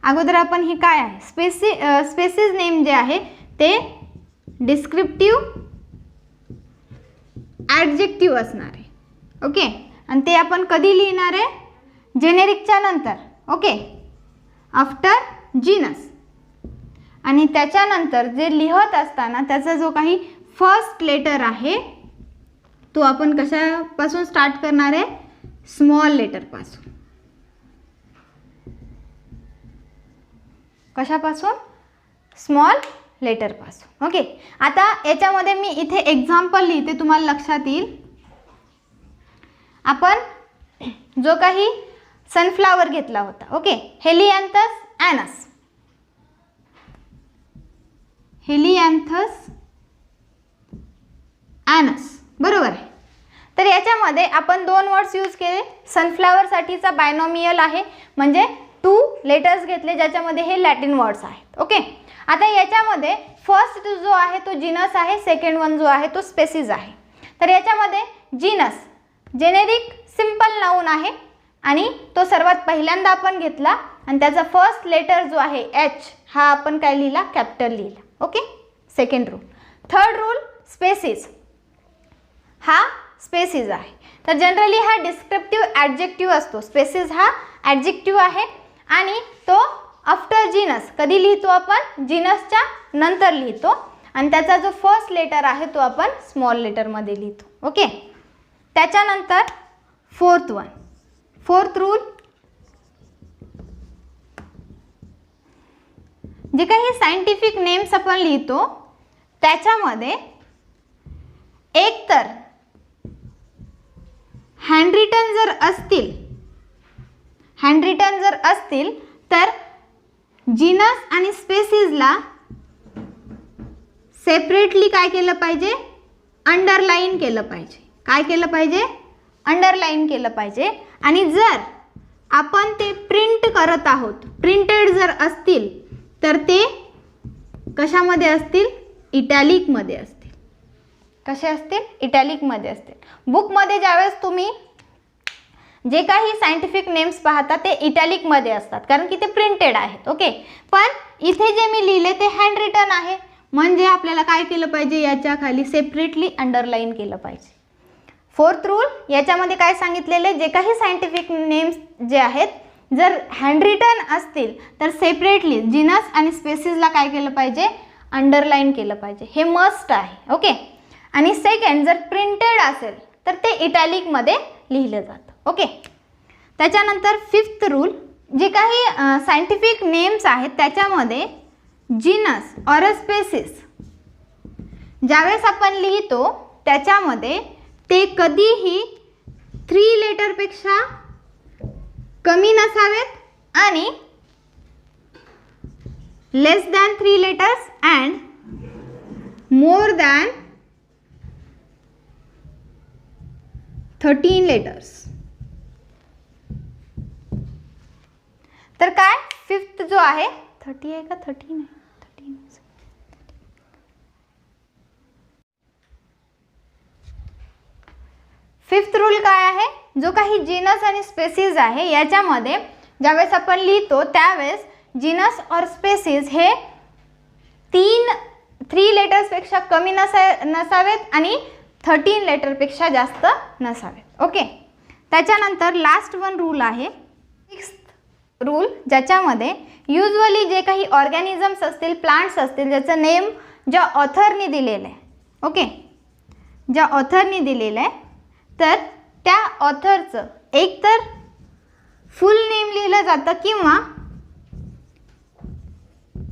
अगोदर आपण ही काय आहे, स्पेसिस नेम जे आहे ते डिस्क्रिप्टिव्ह ॲडजेक्टिव्ह असणार आहे. ओके. आणि ते आपण कधी लिहिणार आहे, जेनेरिकच्या नंतर. ओके. After genus. आणि त्याच्यानंतर जे लिहत असताना त्याचा जो काही फर्स्ट लेटर आहे तो आपण कशापासून स्टार्ट करणार आहे, स्मॉल लेटरपासून. कशापासून, स्मॉल लेटरपासून. ओके. आता याच्यामध्ये मी इथे एक्झाम्पल लिहिते, तुम्हाला लक्षात येईल. आपण जो काही सनफ्लावर घेतला होता, ओके, हेलियांथस ॲनस, हेलियांथस ॲनस, बरोबर आहे. तर याच्यामध्ये आपण दोन वर्ड्स यूज केले. सनफ्लावरसाठीचा बायनॉमियल आहे, म्हणजे 2 लेटर्स घेतले ज्याच्यामध्ये हे लॅटिन वर्ड्स आहेत. ओके. आता याच्यामध्ये फर्स्ट जो आहे तो जीनस आहे, सेकंड वन जो आहे तो स्पेसिस आहे. तर याच्यामध्ये जीनस जेनेरिक सिंपल नाऊन आहे आणि तो सर्वात पहिल्यांदा आपण घेतला आणि त्याचा फर्स्ट लेटर जो आहे एच हा आपण काय लिहिला, कॅपिटल लिहिला. Okay. Second rule. Third rule, species. हा स्पेसिस आहे. तर जनरली हा डिस्क्रिप्टिव्ह ॲडजेक्टिव्ह असतो. स्पेसिस हा ॲडजेक्टिव्ह आहे आणि तो आफ्टर जीनस कधी लिहितो आपण, जीनसच्या नंतर लिहितो आणि त्याचा जो फर्स्ट लेटर आहे तो आपण स्मॉल लेटरमध्ये लिहितो. ओके. त्याच्यानंतर फोर्थ रूल, जे काही सायंटिफिक नेम्स आपण लिहितो त्याच्यामध्ये एकतर हँडरिटन जर असतील तर जीनस आणि स्पेसिसला सेपरेटली काय केलं पाहिजे, अंडरलाईन केलं पाहिजे. काय केलं पाहिजे, अंडरलाईन केलं पाहिजे. आणि जर आपण ते प्रिंट करत आहोत, प्रिंटेड जर असतील तर ते कशामध्ये असतील, इटॅलिकमध्ये असतील. कसे असतील, इटॅलिकमध्ये असतील. बुकमध्ये ज्यावेळेस तुम्ही जे काही सायंटिफिक नेम्स पाहता ते इटॅलिकमध्ये असतात कारण की ते प्रिंटेड आहेत. ओके. पण इथे जे मी लिहिले ते हँड रिटन आहे, म्हणजे आपल्याला काय केलं पाहिजे, याच्या खाली सेपरेटली अंडरलाईन केलं पाहिजे. फोर्थ रूल, याच्यामध्ये काय सांगितलेले, जे काही सायंटिफिक नेम्स जे आहेत जर हँडरिटन असतील तर सेपरेटली जीनस आणि स्पेसिसला काय केलं पाहिजे, अंडरलाईन केलं पाहिजे. हे मस्ट आहे. ओके. आणि सेकंड, जर प्रिंटेड असेल तर ते इटॅलिकमध्ये लिहिलं जातं. ओके. त्याच्यानंतर फिफ्थ रूल, जे काही सायंटिफिक नेम्स आहेत त्याच्यामध्ये जीनस ऑर स्पेसिस ज्यावेळेस आपण लिहितो त्याच्यामध्ये ते कधीही 3 लेटरपेक्षा कमी नसावेत आणि less than 3 letters and more than 13 letters. तर काय फिफ्थ जो आहे 30 आहे का 13 आहे, 13. फिफ्थ रूल काय आहे, जो काही जीनस आणि स्पेसिस आहे याच्यामध्ये ज्यावेळेस आपण लिहितो त्यावेळेस जीनस और स्पेसिस हे 3 लेटर्सपेक्षा कमी नसावेत आणि 13 लेटरपेक्षा जास्त नसावेत. ओके. त्याच्यानंतर लास्ट वन रूल आहे सिक्स्थ रूल, ज्याच्यामध्ये युजली जे काही ऑर्गॅनिझम्स असतील, प्लांट्स असतील, ज्याचं नेम ज्या ऑथरनी दिलेलं आहे, ओके, ज्या ऑथरनी दिलेलं आहे तर त्या ऑथरचं एकतर फुल नेम लिहिलं जातं किंवा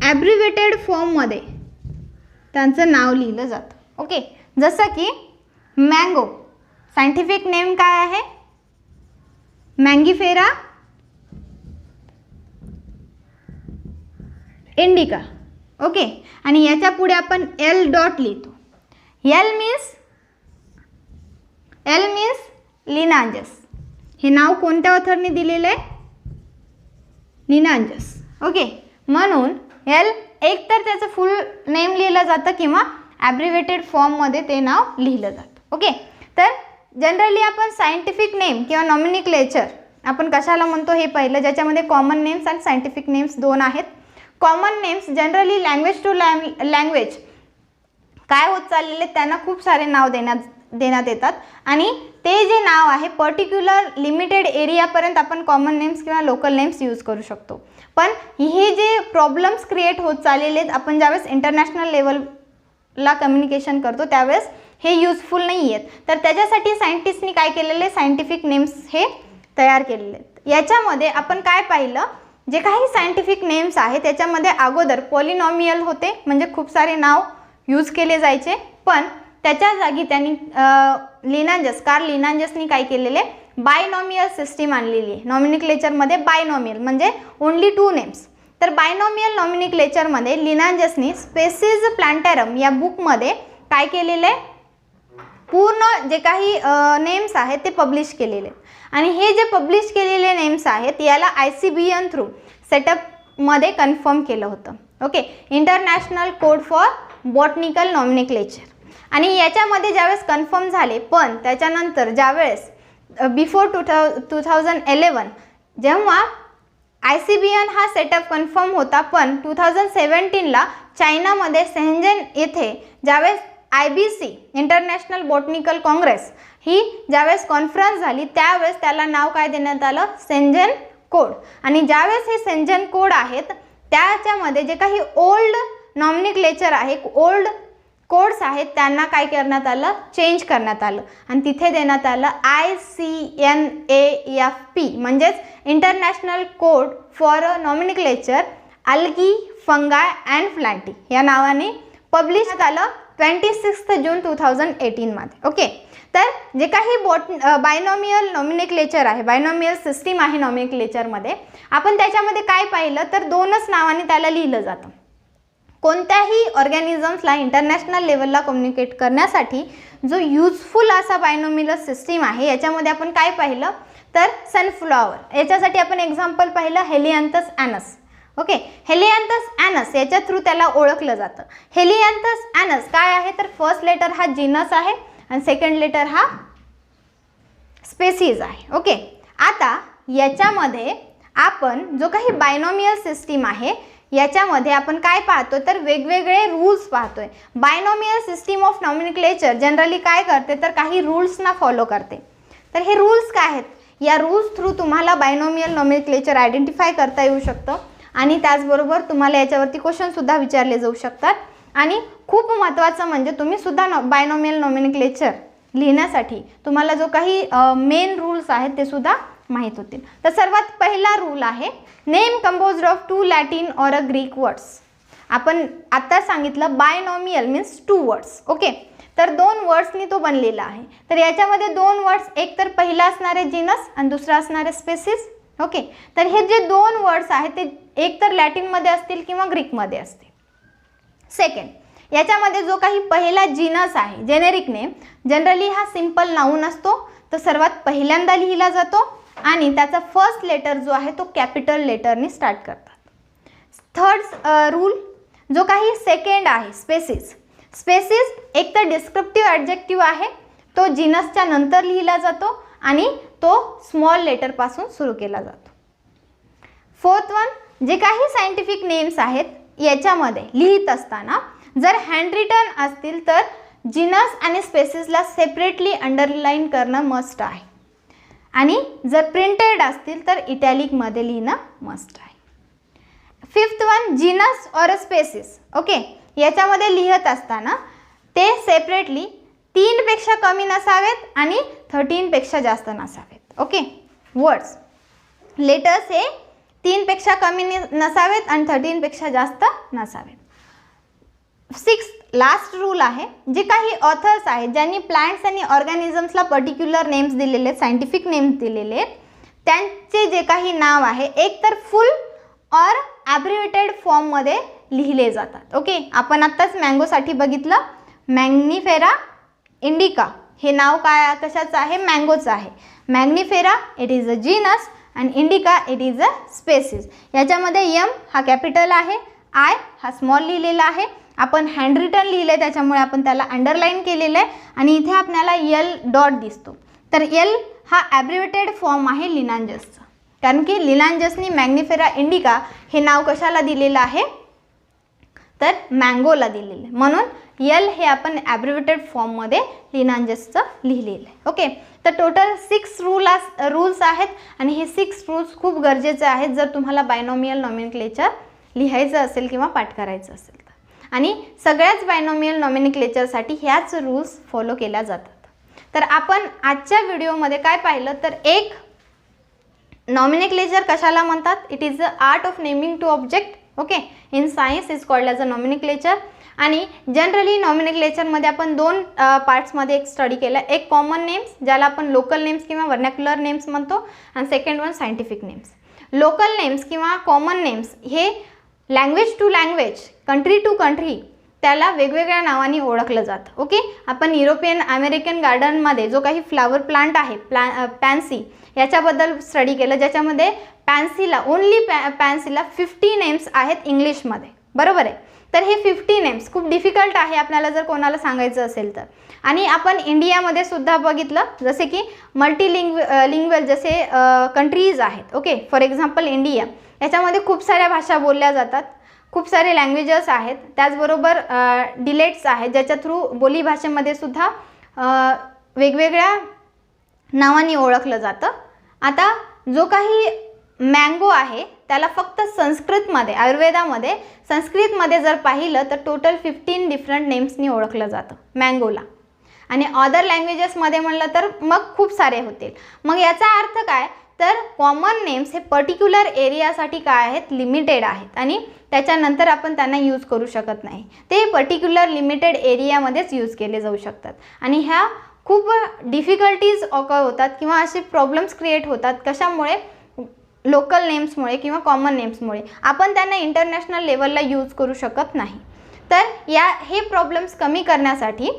ॲब्रिव्हेटेड फॉर्ममध्ये त्यांचं नाव लिहिलं जातं. ओके. जसं की मँगो, सायंटिफिक नेम काय आहे, मँगीफेरा इंडिका. ओके. आणि याच्या पुढे आपण L डॉट लिहितो. L means Linnaeus. हे नाव कोणत्या ऑथरने दिलेलं आहे? लिनांजस. ओके, म्हणून एल एक तर त्याचं फुल नेम लिहिलं जातं किंवा ॲब्रिव्हेटेड फॉर्ममध्ये ते नाव लिहिलं जातं. ओके, तर जनरली आपण सायंटिफिक नेम किंवा नॉमिनिक्लेचर आपण कशाला म्हणतो हे पहिलं, ज्याच्यामध्ये कॉमन नेम्स आणि सायंटिफिक नेम्स दोन आहेत. Common names generally language to language काय होत चाललेले त्यांना खूप सारे नाव देण्यात येतात आणि ते जे नाव आहे पर्टिक्युलर लिमिटेड एरियापर्यंत आपण कॉमन नेम्स किंवा लोकल नेम्स यूज करू शकतो. पण हे जे प्रॉब्लेम्स क्रिएट होत चाललेले आहेत, आपण ज्यावेळेस इंटरनॅशनल लेवलला कम्युनिकेशन करतो त्यावेळेस हे युजफुल नाही आहेत. तर त्याच्यासाठी सायंटिस्टनी काय केलेले, सायंटिफिक नेम्स हे तयार केलेले आहेत. याच्यामध्ये आपण काय पाहिलं, जे काही सायंटिफिक नेम्स आहेत त्याच्यामध्ये अगोदर पॉलिनॉमियल होते, म्हणजे खूप सारे नाव यूज केले जायचे. पण त्याच्या जागी त्यांनी कार्ल लिनांजसनी काय केलेले, बायनॉमियल सिस्टीम आणलेली आहे. नॉमिनिक्लेचरमध्ये बायनॉमियल म्हणजे ओन्ली 2 नेम्स. तर बायनॉमियल नॉमिनिक्लेचरमध्ये लिनांजसनी स्पेसीज प्लांटरम या बुकमध्ये काय केलेलं आहे, पूर्ण जे काही नेम्स आहेत ते पब्लिश केलेले. आणि हे जे पब्लिश केलेले नेम्स आहेत याला ICBN थ्रू सेटअपमध्ये कन्फर्म केलं होतं. Okay, international code for botanical nomenclature. आणि याच्यामध्ये ज्यावेळेस कन्फर्म झाले, पण त्याच्यानंतर ज्यावेळेस बिफोर 2011 जेव्हा ICBN हा सेटअप कन्फर्म होता, पण 2017ला चायनामध्ये शेंझेन येथे ज्यावेळेस IBC इंटरनॅशनल बॉटनिकल काँग्रेस ही ज्यावेळेस कॉन्फरन्स झाली त्यावेळेस त्याला नाव काय देण्यात आलं, शेंझेन कोड. आणि ज्यावेळेस हे शेंझेन कोड आहेत त्याच्यामध्ये जे काही ओल्ड नॉमिनिक्लेचर आहे, ओल्ड कोड्स आहेत त्यांना काय करण्यात आलं, चेंज करण्यात आलं आणि तिथे देण्यात आलं ICNAFP म्हणजेच international code for nomenclature algae फंगाय and Plantae या नावाने पब्लिश झालं 26 जून 2018 मध्ये. ओके, तर जे काही बायनॉमियल नॉमिनिक्लेचर आहे, बायनॉमियल सिस्टीम आहे नॉमिनिक्लेचरमध्ये, आपण त्याच्यामध्ये काय पाहिलं तर 2च नावाने त्याला लिहिलं जातं. कोणत्याही ऑर्गॅनिझम्सला इंटरनॅशनल लेवलला कम्युनिकेट करण्यासाठी जो युजफुल असा बायनॉमियल सिस्टीम आहे, याच्यामध्ये आपण काय पाहिलं तर सनफ्लॉवर. याच्यासाठी आपण एक्झाम्पल पाहिलं हेलियांथस ॲनस. ओके, हेलियांथस ॲनस याच्या थ्रू त्याला ओळखलं जातं. हेलियांथस ॲनस काय आहे तर फर्स्ट लेटर हा जीनस आहे आणि सेकंड लेटर हा स्पेसीज आहे. ओके, आता याच्यामध्ये आपण जो काही बायनॉमियल सिस्टीम आहे याच्यामध्ये आपण काय पाहतो तर वेगवेगळे रूल्स पाहतोय. Binomial system of nomenclature generally काय करते तर काही रूल्सना फॉलो करते. तर हे रूल्स काय आहेत, या रूल्स थ्रू तुम्हाला बायनॉमियल नॉमिनिक्लेचर आयडेंटिफाय करता येऊ शकतं आणि त्याचबरोबर तुम्हाला याच्यावरती क्वेश्चनसुद्धा विचारले जाऊ शकतात. आणि खूप महत्त्वाचं म्हणजे तुम्ही सुद्धा बायनॉमियल नॉमिनिक्लेचर लिहिण्यासाठी तुम्हाला जो काही मेन रूल्स आहेत ते सुद्धा माहीत होतील. तर सर्वात पहिला रूल आहे name composed of 2 Latin or a Greek words. आपण आता सांगितलं बायनॉमियल मीन्स 2 वर्ड्स. ओके, तर 2 वर्ड्सनी तो बनलेला आहे. तर याच्यामध्ये 2 वर्ड्स, एक तर पहिला असणारे जीनस आणि दुसरा असणारे स्पेसीस. ओके, तर हे जे 2 वर्ड्स आहेत ते एक तर लॅटिनमध्ये असतील किंवा ग्रीकमध्ये असतील. सेकंड, याच्यामध्ये जो काही पहिला जीनस आहे जेनेरिक नेम, जनरली हा सिंपल नाऊन असतो, तो सर्वात पहिल्यांदा लिहिला जातो आणि त्याचा फर्स्ट लेटर जो आहे तो कॅपिटल लेटरनी स्टार्ट करतात. थर्ड रूल, जो काही सेकंड आहे स्पेसीस. स्पेसीस एक तर डिस्क्रिप्टिव्ह ॲडजेक्टिव्ह आहे, तो जीनसच्या नंतर लिहिला जातो आणि तो स्मॉल लेटरपासून सुरू केला जातो. फोर्थ वन, जे काही सायंटिफिक नेम्स आहेत याच्यामध्ये लिहित असताना जर हँडरिटन असतील तर जीनस आणि स्पेसीसला सेपरेटली अंडरलाईन करणं मस्ट आहे आणि जर प्रिंटेड असतील तर इटॅलिकमध्ये लिहिणं मस्ट आहे. Fifth one, genus or species. Okay, याच्यामध्ये लिहित असताना ते सेपरेटली 3 पेक्षा कमी नसावेत आणि 13 पेक्षा जास्त नसावेत. ओके, वर्ड्स लेटर्स हे 3 पेक्षा कमी नसावेत आणि 13 पेक्षा जास्त नसावेत. 6th लास्ट रूल आहे, जे काही ऑथर्स आहेत ज्यांनी प्लांट्स आणि ऑर्गॅनिझम्सला पर्टिक्युलर नेम्स दिलेले आहेत, सायंटिफिक नेम्स दिलेले आहेत, त्यांचे जे काही नाव आहे एक तर फुल ऑर ॲब्रिव्हेटेड फॉर्ममध्ये लिहिले जातात. ओके, आपण आत्ताच मँगोसाठी बघितलं मॅग्निफेरा इंडिका हे नाव काय कशाचं आहे, मँगोचं आहे. Mangifera it is a genus and indica it is a species. याच्यामध्ये एम हा कॅपिटल आहे, आय हा स्मॉल लिहिलेला आहे. आपण हँड रिटन लिहिलं आहे त्याच्यामुळे आपण त्याला अंडरलाईन केलेलं आहे आणि इथे आपल्याला एल डॉट दिसतो. तर एल हा ॲब्रिव्हेटेड फॉर्म आहे लिनांजसचा, कारण की लिनांजसनी मॅग्निफेरा इंडिका हे नाव कशाला दिलेलं आहे, तर मँगोला दिलेलं आहे. म्हणून एल हे आपण ॲब्रिव्हेटेड फॉर्ममध्ये लिनांजसचं लिहिलेलं आहे. ओके, तर टोटल 6 रूल्स आहेत आणि हे 6 रूल्स खूप गरजेचे आहेत जर तुम्हाला बायनॉमियल नॉमेनक्लेचर लिहायचं असेल किंवा पाठ करायचं असेल तर. आणि सगळ्याच बायनॉमियल नॉमेनक्लेचरसाठी ह्याच रूल्स फॉलो केल्या जातात. तर आपण आजच्या व्हिडिओमध्ये काय पाहिलं, तर एक नॉमेनक्लेचर कशाला म्हणतात, it is the art of naming to object. Okay, in science is called as a nomenclature. आणि जनरली नॉमेनक्लेचरमध्ये आपण 2 पार्ट्समध्ये एक स्टडी केला. एक कॉमन नेम्स ज्याला आपण लोकल नेम्स किंवा व्हर्नॅक्युलर नेम्स म्हणतो आणि second one scientific names. Local names किंवा कॉमन नेम्स हे language to language, country to country त्याला वेगवेगळ्या नावाने ओळखलं जातं. ओके, आपण युरोपियन अमेरिकन गार्डनमध्ये जो काही फ्लावर प्लांट आहे पॅन्सी याच्याबद्दल स्टडी केलं, ज्याच्यामध्ये पॅन्सीला ओन्ली पॅन्सीला 50 नेम्स आहेत इंग्लिशमध्ये. बरोबर आहे. तर हे 50 नेम्स खूप डिफिकल्ट आहे आपल्याला जर कोणाला सांगायचं असेल तर. आणि आपण इंडियामध्ये सुद्धा बघितलं जसे की लिंग्वल जसे कंट्रीज आहेत. ओके, फॉर एक्झाम्पल इंडिया, याच्यामध्ये खूप साऱ्या भाषा बोलल्या जातात, खूप सारे लँग्वेजेस आहेत, त्याचबरोबर डिलेट्स आहेत ज्याच्या थ्रू बोलीभाषेमध्ये सुद्धा वेगवेगळ्या नावाने ओळखलं जातं. आता जो काही मँगो आहे त्याला फक्त संस्कृतमध्ये, आयुर्वेदामध्ये संस्कृतमध्ये जर पाहिलं तर टोटल 15 डिफरंट नेम्सनी ओळखलं जातं मँगोला. आणि अदर लँग्वेजेसमध्ये म्हणलं तर मग खूप सारे होतील. मग याचा अर्थ काय, तर कॉमन नेम्स हे पर्टिक्युलर एरियासाठी काय आहेत, लिमिटेड आहेत आणि त्याच्यानंतर आपण त्यांना यूज करू शकत नाही. ते पर्टिक्युलर लिमिटेड एरियामध्येच यूज केले जाऊ शकतात. आणि ह्या खूप डिफिकल्टीज ऑकर होतात किंवा असे प्रॉब्लेम्स क्रिएट होतात. कशामुळे, लोकल नेम्समुळे किंवा कॉमन नेम्समुळे. आपण त्यांना इंटरनॅशनल लेवलला यूज करू शकत नाही. तर हे प्रॉब्लेम्स कमी करण्यासाठी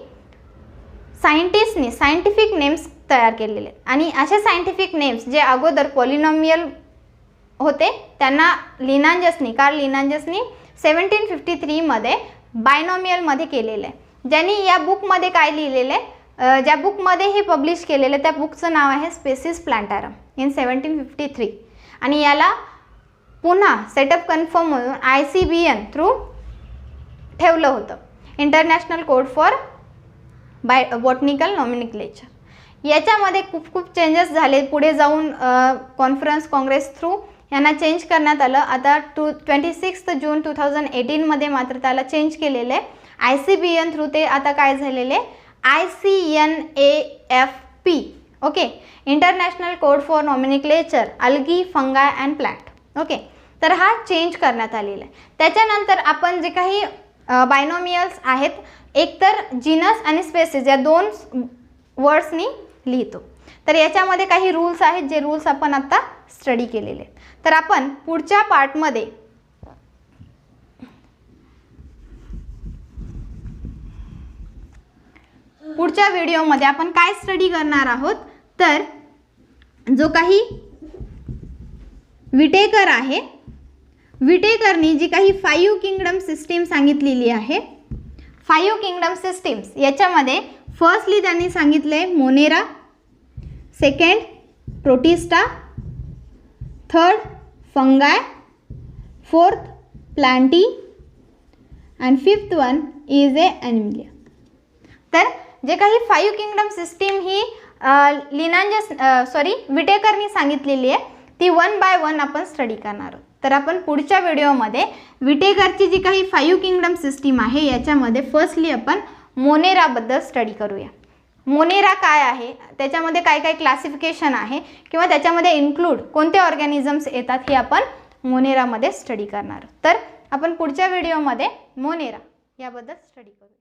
सायंटिस्टनी सायंटिफिक नेम्स तयार केलेले आहेत. आणि असे सायंटिफिक नेम्स जे अगोदर पॉलिनॉमियल होते त्यांना कार्ल लिनांजसनी 1753 बायनॉमियलमध्ये केलेलं आहे. ज्यांनी या बुकमध्ये काय लिहिलेलं आहे, ज्या बुकमध्ये हे पब्लिश केलेलं त्या बुकचं नाव आहे स्पेसिस प्लांटारम इन 1753. आणि याला पुन्हा सेटअप कन्फर्म म्हणून ICBN थ्रू ठेवलं होतं, international code for botanical nomenclature. याच्यामध्ये खूप चेंजेस झाले. पुढे जाऊन काँग्रेस थ्रू यांना चेंज करण्यात आलं. आता 26 जून 2018 मात्र त्याला चेंज केलेलं आहे. ICBN थ्रू ते आता काय झालेले, ICNAFP. Okay, international code for nomenclature algae, फंगाय and plant. Okay, तर हा चेंज करण्यात आलेला आहे. त्याच्यानंतर आपण जे काही बायनॉमियल्स आहेत, एकतर जीनस आणि स्पेसिस या 2 वर्ड्सनी लिहितो. तर याच्यामध्ये काही रूल्स आहेत जे रूल्स आपण आता स्टडी केलेले आहेत. तर आपण पुढच्या पार्टमध्ये पुढच्या व्हिडिओमध्ये आपण काय स्टडी करणार आहोत, तर जो काही विटेकर आहे, विटेकरनी जी काही 5 किंगडम सिस्टीम सांगितलेली आहे, 5 किंगडम सिस्टीम्स याच्यामध्ये फर्स्टली त्यांनी सांगितले Monera, second Protista, third Fungi, fourth Plantae and fifth one is a Animalia. तर जे काही 5 किंगडम सिस्टीम ही विटेकरनी सांगितलेली आहे ती 1 बाय 1 आपण स्टडी करणार आहोत. तर आपण पुढच्या व्हिडिओमध्ये विटेकरची जी काही 5 किंगडम सिस्टीम आहे याच्यामध्ये फर्स्टली आपण मोनेराबद्दल स्टडी करूया. मोनेरा काय आहे, त्याच्यामध्ये काय काय क्लासिफिकेशन आहे किंवा त्याच्यामध्ये इन्क्लूड कोणते ऑर्गॅनिझम्स येतात हे आपण मोनेरामध्ये स्टडी करणार. तर आपण पुढच्या व्हिडिओमध्ये मोनेरा याबद्दल स्टडी करू.